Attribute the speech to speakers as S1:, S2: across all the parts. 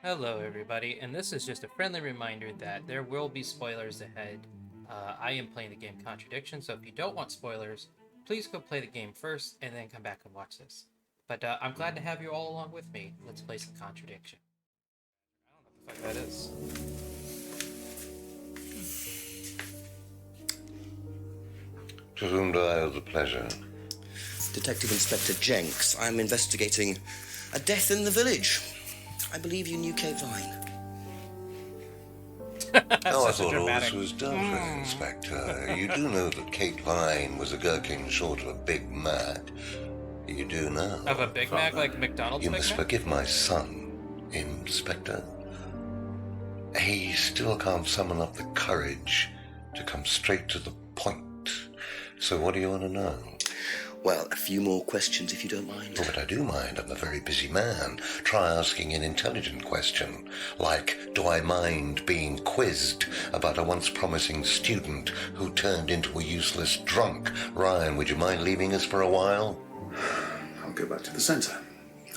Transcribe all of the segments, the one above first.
S1: Hello, everybody, and this is just a friendly reminder that there will be spoilers ahead. I am playing the game Contradiction, so if you don't want spoilers, please go play the game first and then come back and watch this. But I'm glad to have you all along with me. Let's play some Contradiction. I don't know what the fuck that is.
S2: To whom do I owe the pleasure?
S3: Detective Inspector Jenks. I'm investigating a death in the village. I believe you knew Kate Vine.
S2: Oh, I
S1: Such a
S2: thought all
S1: dramatic.
S2: this was done for, Inspector. You do know that Kate Vine was a gherkin short of a Big Mac. You do now.
S1: Of a Big Mac, like McDonald's
S2: You
S1: Big
S2: must
S1: Mac?
S2: forgive my son, Inspector. He still can't summon up the courage to come straight to the point. So what do you want to know?
S3: Well, a few more questions if you don't mind.
S2: Oh, but I do mind. I'm a very busy man. Try asking an intelligent question, like, do I mind being quizzed about a once promising student who turned into a useless drunk? Ryan, would you mind leaving us for a while?
S4: I'll go back to the centre.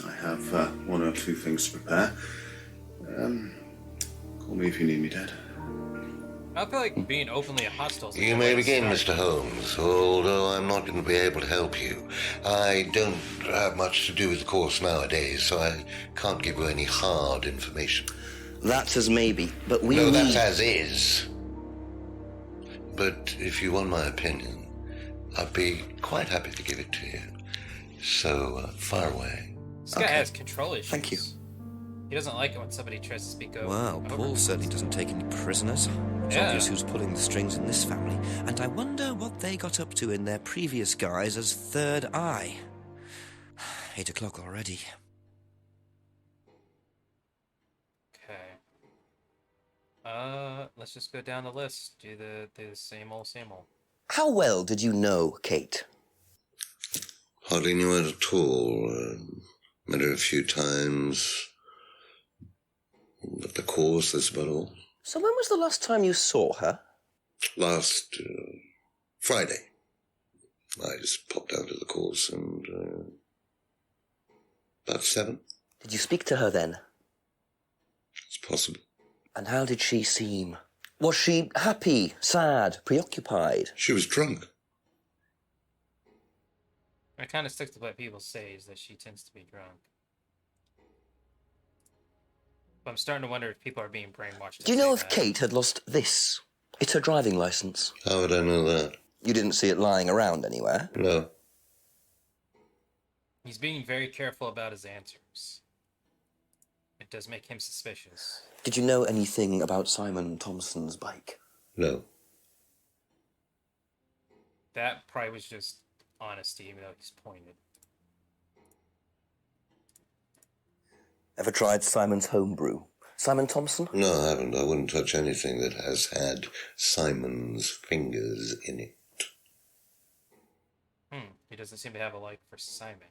S4: I have one or two things to prepare. Call me if you need me, Dad.
S1: I feel like being openly hostile. Is a
S2: You
S1: good
S2: may
S1: way to
S2: begin,
S1: start.
S2: Mr. Holmes, although I'm not going to be able to help you. I don't have much to do with the course nowadays, so I can't give you any hard information.
S3: That's as maybe, but we
S2: No,
S3: need...
S2: that's as is. But if you want my opinion, I'd be quite happy to give it to you. So, fire away.
S1: This guy
S3: Okay.
S1: has control issues.
S3: Thank you.
S1: He doesn't like it when somebody tries to speak over.
S5: Wow, Paul certainly doesn't take any prisoners. It's
S1: Yeah.
S5: obvious who's pulling the strings in this family, and I wonder what they got up to in their previous guise as Third Eye. 8 o'clock already.
S1: Okay. Let's just go down the list. Do the same old, same old.
S3: How well did you know Kate?
S2: Hardly knew her at all. Met her a few times. At the course, that's about all.
S3: So when was the last time you saw her?
S2: Last Friday, I just popped out of the course and about 7.
S3: Did you speak to her then?
S2: It's possible.
S3: And how did she seem? Was she happy, sad, preoccupied?
S2: She was drunk.
S1: It kind of sticks to what people say is that she tends to be drunk. But I'm starting to wonder if people are being brainwashed.
S3: Do you know if Kate had lost this? It's her driving licence.
S2: How would I know that?
S3: You didn't see it lying around anywhere?
S2: No.
S1: He's being very careful about his answers. It does make him suspicious.
S3: Did you know anything about Simon Thompson's bike?
S2: No.
S1: That probably was just honesty, even though he's pointed.
S3: Ever tried Simon's homebrew? Simon Thompson?
S2: No, I haven't. I wouldn't touch anything that has had Simon's fingers in it.
S1: He doesn't seem to have a like for Simon.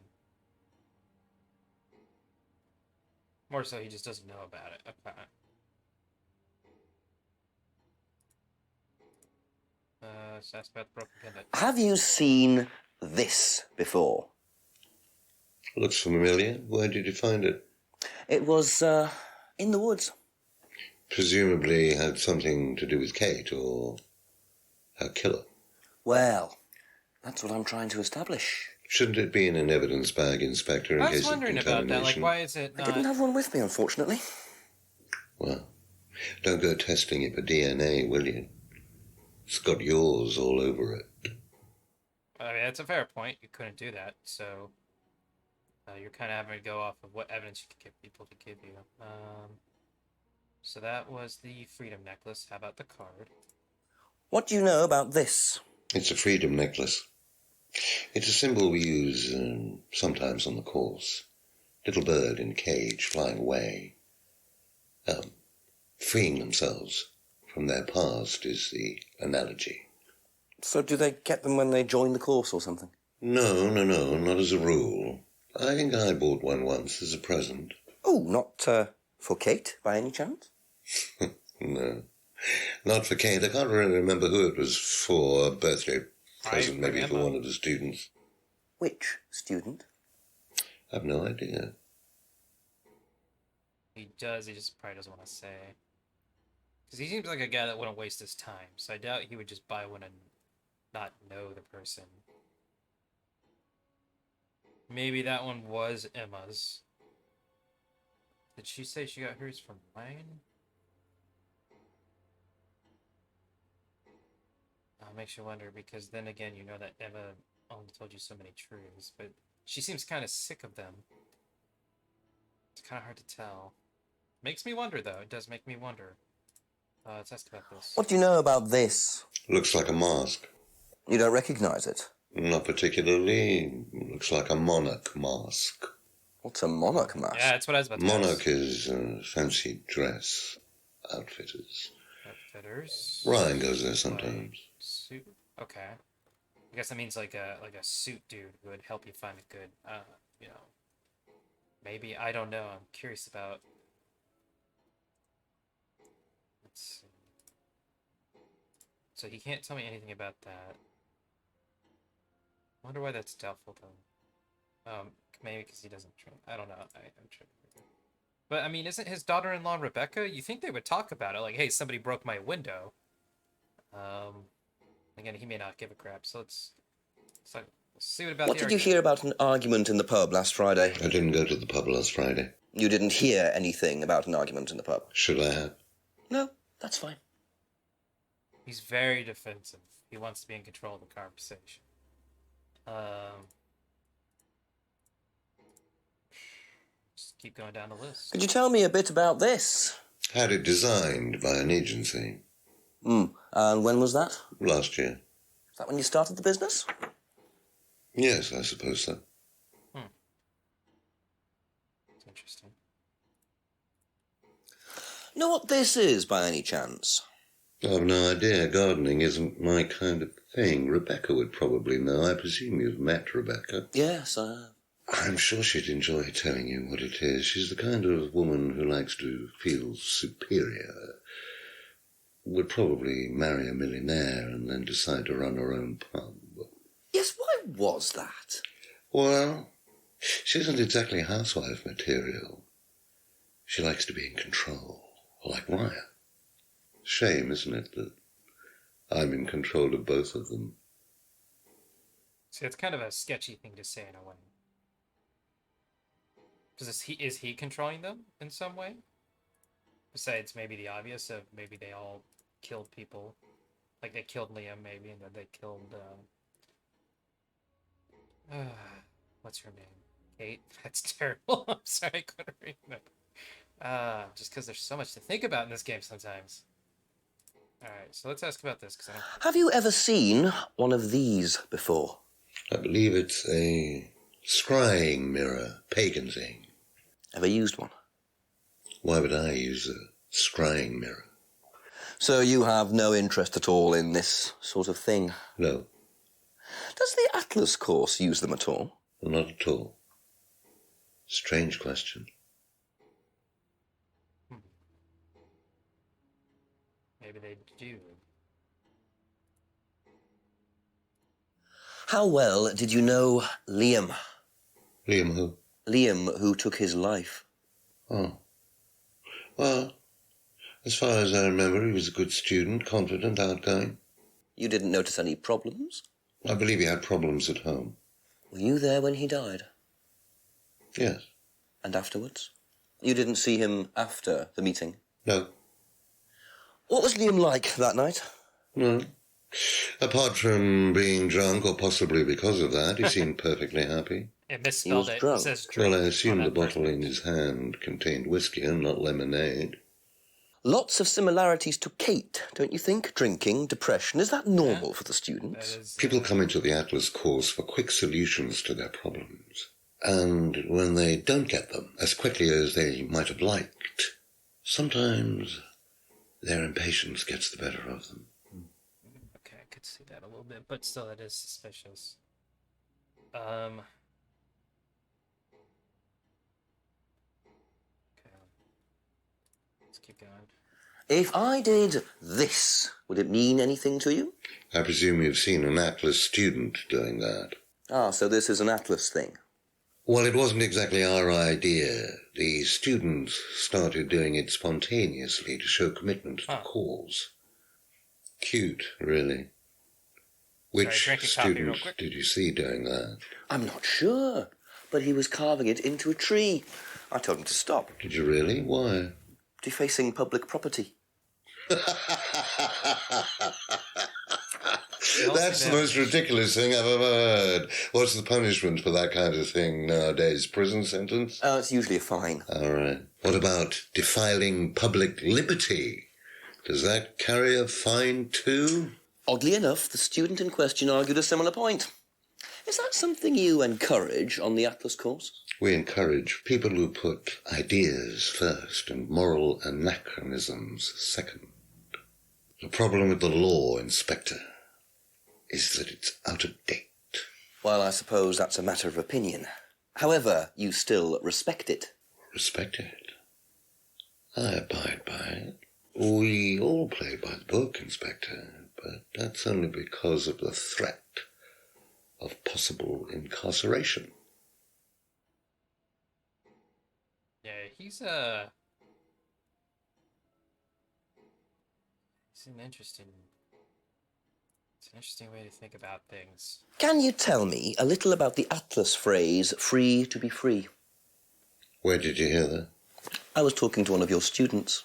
S1: More so, he just doesn't know about it. Okay. So ask about the broken pendant.
S3: Have you seen this before?
S2: Looks familiar. Where did you find it?
S3: It was, in the woods.
S2: Presumably had something to do with Kate or her killer.
S3: Well, that's what I'm trying to establish.
S2: Shouldn't it be in an evidence bag, Inspector, in
S1: I was
S2: case of
S1: wondering about that. Like,
S2: contamination?
S1: why is it
S3: I
S1: not...
S3: didn't have one with me, unfortunately.
S2: Well, don't go testing it for DNA, will you? It's got yours all over it.
S1: I mean, that's a fair point. You couldn't do that, so... you're kind of having to go off of what evidence you could get people to give you. So that was the freedom necklace. How about the card?
S3: What do you know about this?
S2: It's a freedom necklace. It's a symbol we use sometimes on the course. Little bird in cage flying away. Freeing themselves from their past is the analogy.
S3: So do they get them when they join the course or something?
S2: No, not as a rule. I think I bought one once as a present.
S3: Oh, not, for Kate, by any chance?
S2: No, not for Kate. I can't really remember who it was for. A birthday present, maybe for
S1: remember.
S2: one of the students.
S3: Which student?
S2: I've no idea.
S1: He does, he just probably doesn't want to say. Because he seems like a guy that wouldn't waste his time, so I doubt he would just buy one and not know the person. Maybe that one was Emma's. Did she say she got hers from mine? Makes you wonder, because then again, you know that Emma only told you so many truths, but she seems kind of sick of them. It's kind of hard to tell. Makes me wonder, though. It does make me wonder. Let's ask about this.
S3: What do you know about this?
S2: Looks like a mask.
S3: You don't recognize it?
S2: Not particularly. Looks like a monarch mask.
S3: What's a monarch mask?
S1: Yeah, that's what I was about to ask.
S2: Monarch is fancy dress outfitters.
S1: Outfitters.
S2: Ryan goes there sometimes.
S1: Suit. Okay. I guess that means like a suit dude who would help you find a good, you know. Maybe, I don't know. I'm curious about. Let's see. So he can't tell me anything about that. Wonder why that's doubtful though. Maybe because he doesn't train. I don't know. I'm sure. But I mean, isn't his daughter-in-law Rebecca? You think they would talk about it, like, hey, somebody broke my window. Again, he may not give a crap. So let's see what about.
S3: What did you hear about an argument in the pub last Friday?
S2: I didn't go to the pub last Friday.
S3: You didn't hear anything about an argument in the pub?
S2: Should I have?
S3: No, that's fine.
S1: He's very defensive. He wants to be in control of the conversation. Just keep going down the list.
S3: Could you tell me a bit about this?
S2: Had it designed by an agency.
S3: And when was that?
S2: Last year.
S3: Is that when you started the business?
S2: Yes, I suppose so.
S1: It's interesting.
S3: Know what this is, by any chance?
S2: I've no idea. Gardening isn't my kind of thing. Rebecca would probably know. I presume you've met Rebecca.
S3: Yes, I have.
S2: I'm sure she'd enjoy telling you what it is. She's the kind of woman who likes to feel superior. Would probably marry a millionaire and then decide to run her own pub.
S3: Yes, why was that?
S2: Well, she isn't exactly housewife material. She likes to be in control, like Ryan. Shame, isn't it, that I'm in control of both of them?
S1: See, it's kind of a sketchy thing to say in a way. Because is he controlling them in some way? Besides maybe the obvious of maybe they all killed people. Like they killed Liam maybe, and then they killed, what's her name? Kate? That's terrible. I'm sorry, I couldn't remember. Just because there's so much to think about in this game sometimes. Alright, so let's ask about this, because I don't...
S3: Have you ever seen one of these before?
S2: I believe it's a scrying mirror, pagan thing.
S3: Ever used one?
S2: Why would I use a scrying mirror?
S3: So you have no interest at all in this sort of thing?
S2: No.
S3: Does the Atlas course use them at all?
S2: Not at all. Strange question.
S1: Maybe they do.
S3: How well did you know Liam?
S2: Liam who?
S3: Liam, who took his life.
S2: Oh. Well, as far as I remember, he was a good student, confident, outgoing.
S3: You didn't notice any problems?
S2: I believe he had problems at home.
S3: Were you there when he died?
S2: Yes.
S3: And afterwards? You didn't see him after the meeting?
S2: No.
S3: What was Liam like that night?
S2: No. Apart from being drunk, or possibly because of that, he seemed perfectly happy.
S1: It misspelled
S3: was
S1: it.
S3: drunk.
S1: It says drunk.
S2: Well, I assume
S1: on
S2: the
S1: that
S2: bottle
S1: part.
S2: in his hand contained whiskey and not lemonade.
S3: Lots of similarities to Kate, don't you think? Drinking, depression. Is that normal for the
S1: That
S3: students?
S1: is,
S2: People come into the Atlas course for quick solutions to their problems. And when they don't get them as quickly as they might have liked, sometimes their impatience gets the better of them.
S1: okay, I could see that a little bit, but still, that is suspicious. Okay. Let's keep going.
S3: If I did this, would it mean anything to you?
S2: I presume you've seen an Atlas student doing that.
S3: Ah, so this is an Atlas thing.
S2: Well, it wasn't exactly our idea. The students started doing it spontaneously to show commitment to the cause. Cute, really. Which
S1: drinking coffee real
S2: student
S1: quick.
S2: did you see doing that?
S3: I'm not sure, but he was carving it into a tree. I told him to stop.
S2: Did you really? Why?
S3: Defacing public property.
S2: That's the most ridiculous thing I've ever heard. What's the punishment for that kind of thing nowadays? Prison sentence?
S3: It's usually a fine.
S2: All right. What about defiling public liberty? Does that carry a fine too?
S3: Oddly enough, the student in question argued a similar point. Is that something you encourage on the Atlas course?
S2: We encourage people who put ideas first and moral anachronisms second. The problem with the law, Inspector, is that it's out of date.
S3: Well, I suppose that's a matter of opinion. However, you still respect it.
S2: Respect it. I abide by it. We all play by the book, Inspector, but that's only because of the threat of possible incarceration.
S1: Yeah, he's an interesting way to think about things.
S3: Can you tell me a little about the Atlas phrase, free to be free?
S2: Where did you hear that?
S3: I was talking to one of your students.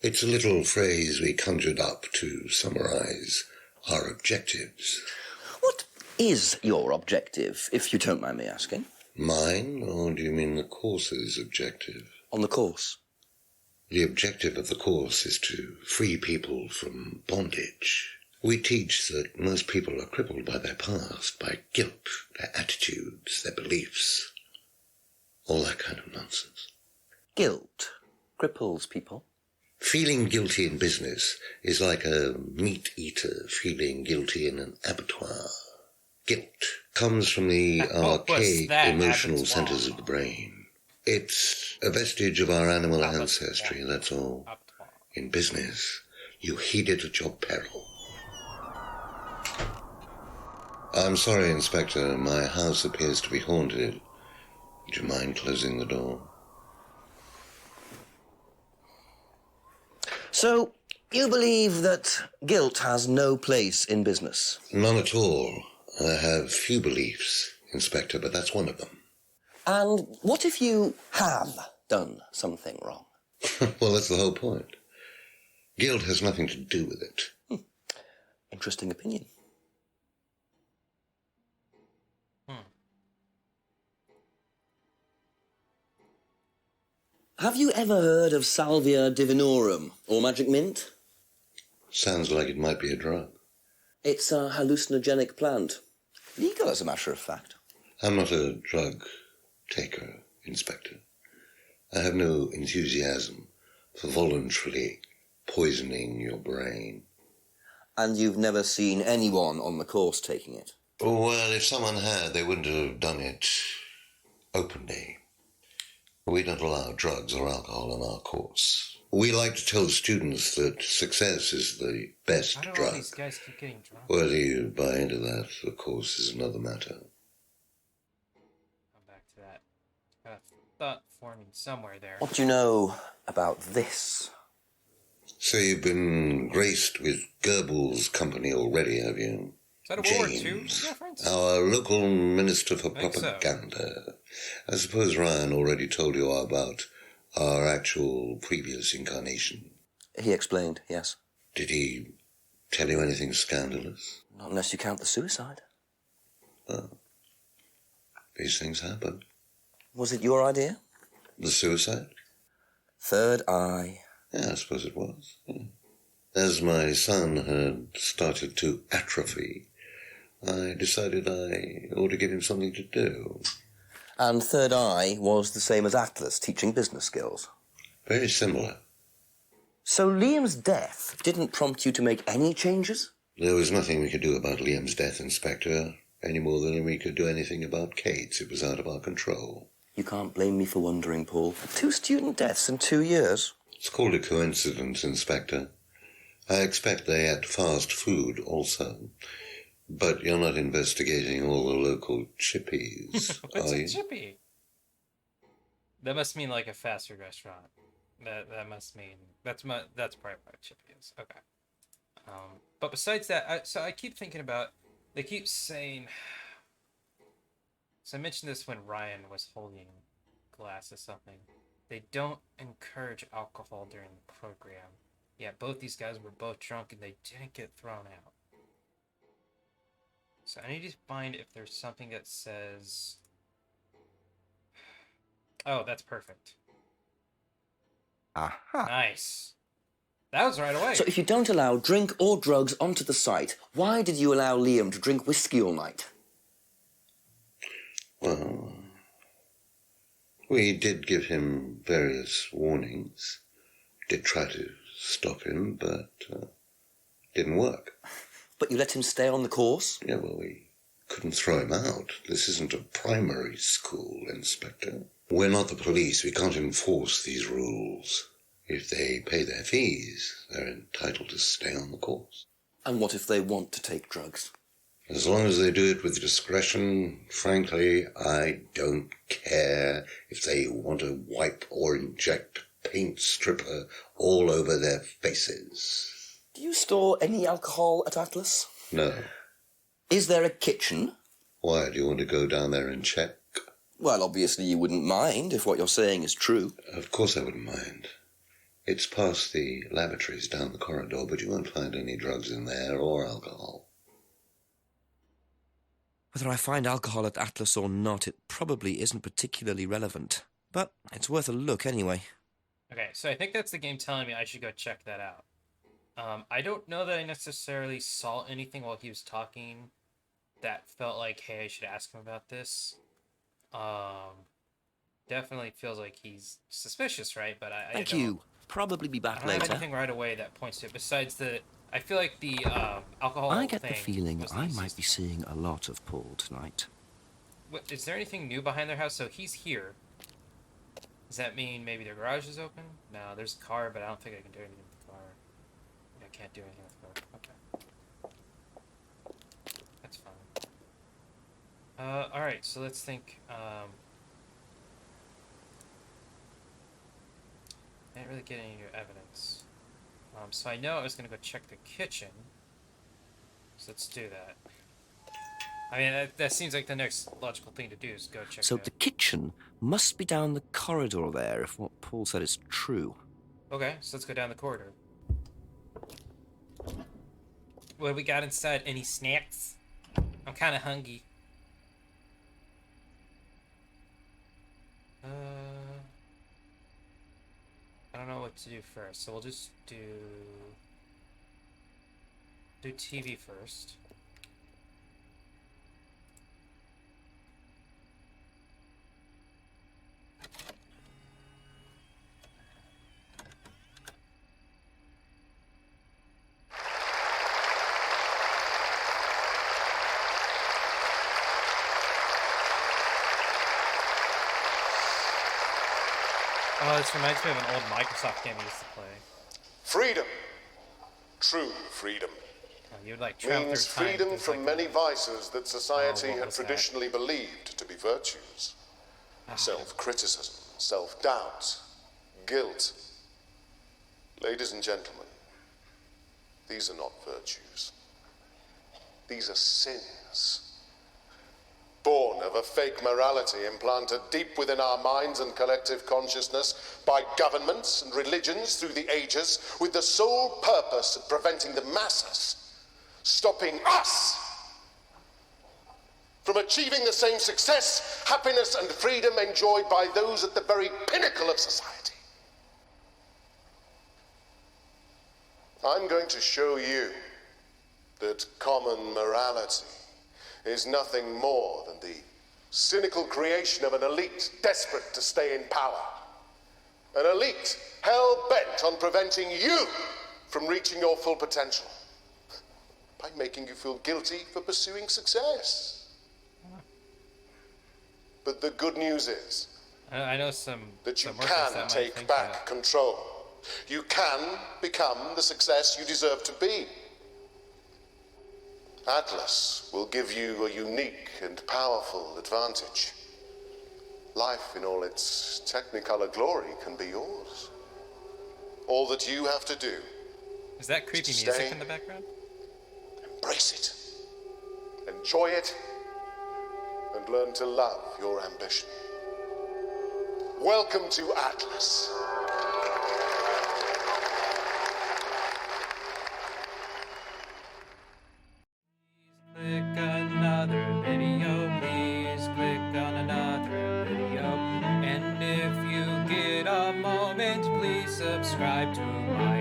S2: It's a little phrase we conjured up to summarize our objectives.
S3: What is your objective, if you don't mind me asking?
S2: Mine, or do you mean the course's objective?
S3: On the course.
S2: The objective of the course is to free people from bondage. We teach that most people are crippled by their past, by guilt, their attitudes, their beliefs. All that kind of nonsense.
S3: Guilt cripples people.
S2: Feeling guilty in business is like a meat eater feeling guilty in an abattoir. Guilt comes from the archaic emotional centers of the brain. It's a vestige of our animal ancestry, that's all. In business, you heed it at your peril. I'm sorry, Inspector, my house appears to be haunted. Would you mind closing the door?
S3: So, you believe that guilt has no place in business?
S2: None at all. I have few beliefs, Inspector, but that's one of them.
S3: And what if you have done something wrong?
S2: Well, that's the whole point. Guilt has nothing to do with it.
S3: Interesting opinion. Have you ever heard of Salvia divinorum, or magic mint?
S2: Sounds like it might be a drug.
S3: It's a hallucinogenic plant. Legal, as a matter of fact.
S2: I'm not a drug taker, Inspector. I have no enthusiasm for voluntarily poisoning your brain.
S3: And you've never seen anyone on the course taking it?
S2: Well, if someone had, they wouldn't have done it openly. We don't allow drugs or alcohol in our course. We like to tell students that success is the best
S1: Why do all
S2: drug.
S1: these guys keep getting drunk?
S2: Whether you buy into that, of course, is another matter.
S1: Come back to that. Got a thought forming somewhere there.
S3: What do you know about this?
S2: So you've been graced with Goebbels' company already, have you?
S1: Is that a World War II
S2: James,
S1: reference?
S2: our local minister for
S1: I think so.
S2: propaganda. I suppose Ryan already told you about our actual previous incarnation.
S3: He explained, yes.
S2: Did he tell you anything scandalous?
S3: Not unless you count the suicide.
S2: Well, these things happen.
S3: Was it your idea?
S2: The suicide?
S3: Third eye.
S2: Yeah, I suppose it was. Yeah. As my son had started to atrophy, I decided I ought to give him something to do.
S3: And Third Eye was the same as Atlas, teaching business skills.
S2: Very similar.
S3: So Liam's death didn't prompt you to make any changes?
S2: There was nothing we could do about Liam's death, Inspector, any more than we could do anything about Kate's. It was out of our control.
S3: You can't blame me for wondering, Paul. 2 student deaths in 2 years?
S2: It's called a coincidence, Inspector. I expect they ate fast food also. But you're not investigating all the local chippies,
S1: What's
S2: are
S1: a
S2: you?
S1: chippy? That must mean like a fast food restaurant. That must mean that's probably what a chippy is. Okay. But besides that, so I keep thinking about. They keep saying. So I mentioned this when Ryan was holding glass or something. They don't encourage alcohol during the program. Yeah, both these guys were both drunk and they didn't get thrown out. So I need to find if there's something that says. Oh, that's perfect.
S5: Aha.
S1: Nice. That was right away.
S3: So if you don't allow drink or drugs onto the site, why did you allow Liam to drink whiskey all night?
S2: Well, we did give him various warnings. Did try to stop him, but didn't work.
S3: But you let him stay on the course?
S2: Yeah, well, we couldn't throw him out. This isn't a primary school, Inspector. We're not the police. We can't enforce these rules. If they pay their fees, they're entitled to stay on the course.
S3: And what if they want to take drugs?
S2: As long as they do it with discretion, frankly, I don't care if they want to wipe or inject paint stripper all over their faces.
S3: Do you store any alcohol at Atlas?
S2: No.
S3: Is there a kitchen?
S2: Why, do you want to go down there and check?
S3: Well, obviously you wouldn't mind if what you're saying is true.
S2: Of course I wouldn't mind. It's past the lavatories down the corridor, but you won't find any drugs in there or alcohol.
S5: Whether I find alcohol at Atlas or not, it probably isn't particularly relevant. But it's worth a look anyway.
S1: Okay, so I think that's the game telling me I should go check that out. I don't know that I necessarily saw anything while he was talking that felt like, hey, I should ask him about this. Definitely feels like he's suspicious, right? But I
S5: Thank
S1: don't,
S5: you. Probably be
S1: I
S5: back
S1: don't have
S5: later.
S1: anything right away that points to it. Besides the, I feel like the alcohol.
S5: I get the
S1: thing
S5: feeling
S1: was the
S5: I might
S1: easiest
S5: be
S1: one.
S5: seeing a lot of Paul tonight.
S1: What, is there anything new behind their house? So he's here. Does that mean maybe their garage is open? No, there's a car, but I don't think I can do anything with the car. I can't do anything with the car. Okay. That's fine. Alright, so let's think, I didn't really get any new evidence. So I know I was gonna go check the kitchen. So let's do that. I mean, that seems like the next logical thing to do is go check
S5: So
S1: the...
S5: the kitchen must be down the corridor there, if what Paul said is true.
S1: Okay, so let's go down the corridor. What do we got inside? Any snacks? I'm kind of hungry. I don't know what to do first, so we'll just do TV first. Oh, this reminds me of an old Microsoft game I used to play.
S6: Freedom, true freedom,
S1: You would like travel
S6: means
S1: through time.
S6: freedom
S1: There's
S6: from
S1: like
S6: many vices that society
S1: what
S6: had
S1: was that?
S6: traditionally believed to be virtues. Self-criticism, self-doubt, guilt. Ladies and gentlemen, these are not virtues. These are sins. Born of a fake morality implanted deep within our minds and collective consciousness by governments and religions through the ages with the sole purpose of preventing the masses, stopping us from achieving the same success, happiness, and freedom enjoyed by those at the very pinnacle of society. I'm going to show you that common morality is nothing more than the cynical creation of an elite desperate to stay in power. An elite hell-bent on preventing you from reaching your full potential by making you feel guilty for pursuing success. But the good news is
S1: I know some
S6: that you
S1: some workers
S6: can
S1: that might
S6: take
S1: think
S6: back
S1: that.
S6: control. You can become the success you deserve to be. Atlas will give you a unique and powerful advantage. Life in all its technicolor glory can be yours. All that you have to do,
S1: Is that creepy
S6: Stay.
S1: music in the background?
S6: embrace it, enjoy it, and learn to love your ambition. Welcome to Atlas.
S1: Click another video, please click on another video. And if you get a moment, please subscribe to my